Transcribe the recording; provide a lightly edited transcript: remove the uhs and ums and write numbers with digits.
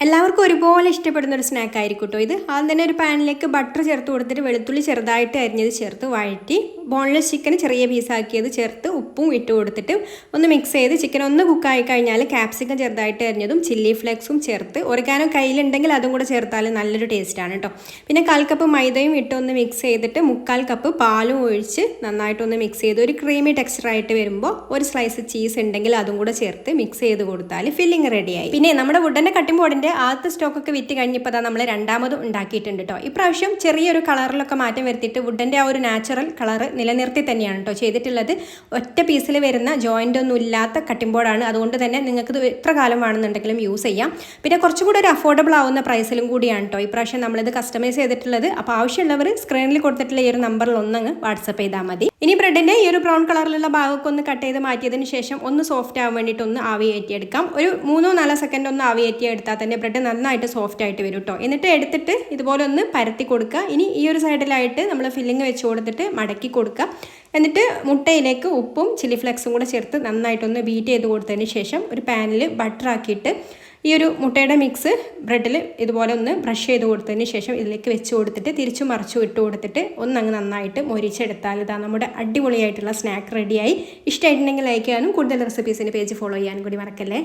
എല്ലാവർക്കും ഒരുപോലെ ഇഷ്ടപ്പെടുന്ന ഒരു സ്നാക്ക് ആയിരിക്കും കേട്ടോ ഇത്. ആദ്യം തന്നെ ഒരു പാനിലേക്ക് ബട്ടർ ചേർത്ത് കൊടുത്തിട്ട് വെളുത്തുള്ളി ചെറുതായിട്ട് അരിഞ്ഞത് ചേർത്ത് വഴറ്റി ബോൺലെസ് ചിക്കൻ ചെറിയ പീസാക്കിയത് ചേർത്ത് ഉപ്പും ഇട്ട് കൊടുത്തിട്ട് ഒന്ന് മിക്സ് ചെയ്ത് ചിക്കൻ ഒന്ന് കുക്കായി കഴിഞ്ഞാൽ ക്യാപ്സിക്കം ചെറുതായിട്ട് അരിഞ്ഞതും ചില്ലി ഫ്ലേക്സും ചേർത്ത് ഒറിഗാനോ കയ്യിലുണ്ടെങ്കിൽ അതും കൂടെ ചേർത്താൽ നല്ലൊരു ടേസ്റ്റാണ് കേട്ടോ. പിന്നെ 1/4 കപ്പ് മൈദയും ഇട്ട് ഒന്ന് മിക്സ് ചെയ്തിട്ട് 3/4 കപ്പ് പാലും ഒഴിച്ച് നന്നായിട്ടൊന്ന് മിക്സ് ചെയ്ത് ഒരു ക്രീമി ടെക്സ്ചറായിട്ട് വരുമ്പോൾ ഒരു സ്ലൈസ് ചീസ് ഉണ്ടെങ്കിൽ അതും കൂടെ ചേർത്ത് മിക്സ് ചെയ്ത് കൊടുത്താൽ ഫില്ലിങ് റെഡിയായി. പിന്നെ നമ്മുടെ വുഡൻ്റെ കട്ടിംഗ് ബോർഡിൻ്റെ ആദ്യത്തെ സ്റ്റോക്കൊക്കെ വിറ്റ് കഴിഞ്ഞപ്പോൾ നമ്മൾ രണ്ടാമതും ഉണ്ടാക്കിയിട്ടുണ്ട് കേട്ടോ. ഇപ്രാവശ്യം ചെറിയൊരു കളറിലൊക്കെ മാറ്റം വരുത്തിയിട്ട് വുഡൻ്റെ ആ ഒരു നാച്ചുറൽ കളർ നിലനിർത്തി തന്നെയാണ് കേട്ടോ ചെയ്തിട്ടുള്ളത്. ഒറ്റ പീസിൽ വരുന്ന ജോയിൻ്റ് ഒന്നും ഇല്ലാത്ത കട്ടിംഗ് ബോർഡാണ്. അതുകൊണ്ട് തന്നെ നിങ്ങൾക്ക് ഇത് എത്ര കാലം വേണമെന്നുണ്ടെങ്കിലും യൂസ് ചെയ്യാം. പിന്നെ കുറച്ചും കൂടി ഒരു അഫോർഡബിൾ ആവുന്ന പ്രൈസിലും കൂടിയാണ് കേട്ടോ ഇപ്രാവശ്യം നമ്മളിത് കസ്റ്റമൈസ് ചെയ്തിട്ടുള്ളത്. അപ്പോൾ ആവശ്യമുള്ളവർ സ്ക്രീനിൽ കൊടുത്തിട്ടുള്ള ഈ ഒരു നമ്പറിൽ ഒന്നങ്ങ് വാട്സപ്പ് ചെയ്താൽ മതി. ഇനി ബ്രെഡിൻ്റെ ഈ ഒരു ബ്രൗൺ കളറിലുള്ള ഭാഗമൊക്കെ ഒന്ന് കട്ട് ചെയ്ത് മാറ്റിയതിന് ശേഷം ഒന്ന് സോഫ്റ്റ് ആവാൻ വേണ്ടിയിട്ട് ഒന്ന് ആവി കയറ്റിയെടുക്കാം. ഒരു 3-4 സെക്കൻഡ് ഒന്ന് ആവി കയറ്റിയെടുത്താൽ തന്നെ ബ്രെഡ് നന്നായിട്ട് സോഫ്റ്റ് ആയിട്ട് വരും കേട്ടോ. എന്നിട്ട് എടുത്തിട്ട് ഇതുപോലെ ഒന്ന് പരത്തി കൊടുക്കുക. ഇനി ഈ ഒരു സൈഡിലായിട്ട് നമ്മൾ ഫില്ലിങ് വെച്ച് കൊടുത്തിട്ട് മടക്കി കൊടുക്കുക. എന്നിട്ട് മുട്ടയിലേക്ക് ഉപ്പും ചില്ലി ഫ്ലേക്സും കൂടെ ചേർത്ത് നന്നായിട്ടൊന്ന് ബീറ്റ് ചെയ്ത് കൊടുത്തതിന് ശേഷം ഒരു പാനിൽ ബട്ടർ ആക്കിയിട്ട് ഈ ഒരു മുട്ടയുടെ മിക്സ് ബ്രെഡിൽ ഇതുപോലെ ഒന്ന് ബ്രഷ് ചെയ്ത് കൊടുത്തതിന് ശേഷം ഇതിലേക്ക് വെച്ച് കൊടുത്തിട്ട് തിരിച്ചു മറിച്ചു ഇട്ട് കൊടുത്തിട്ട് ഒന്നങ്ങ് നന്നായിട്ട് മൊരിച്ചെടുത്താൽ ഇതാ നമ്മുടെ അടിപൊളിയായിട്ടുള്ള സ്നാക്ക് റെഡിയായി. ഇഷ്ടമായിട്ടുണ്ടെങ്കിൽ ലൈക്ക് ചെയ്യാനും കൂടുതൽ റെസിപ്പീസിൻ്റെ പേജ് ഫോളോ ചെയ്യാനും കൂടി മറക്കല്ലേ.